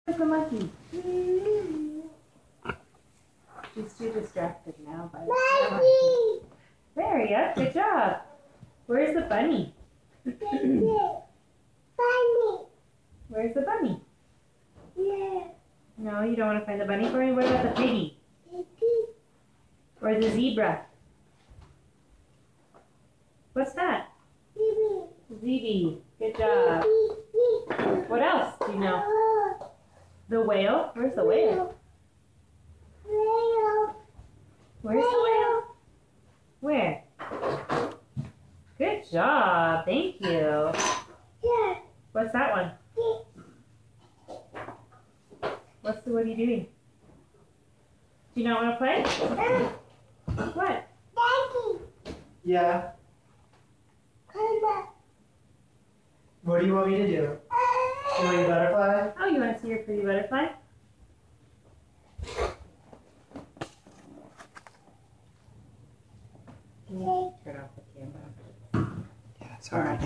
Where's the monkey? She's too distracted now by the monkey. There you go. Good job. Where's the bunny? Bunny. Where's the bunny? Yeah. No, you don't want to find the bunny for me? What about the piggy? Or the zebra? What's that? Zebby. Good job. What else do you know? The whale? Where's the whale? Where's the whale? Where? Good job. Thank you. Yeah. What's that one? What are you doing? Do you not want to play? What? Daddy. Yeah. Come back. What do you want me to do? You want a butterfly? Oh, you want to see your pretty butterfly? Can you turn off the camera? Yeah, sorry.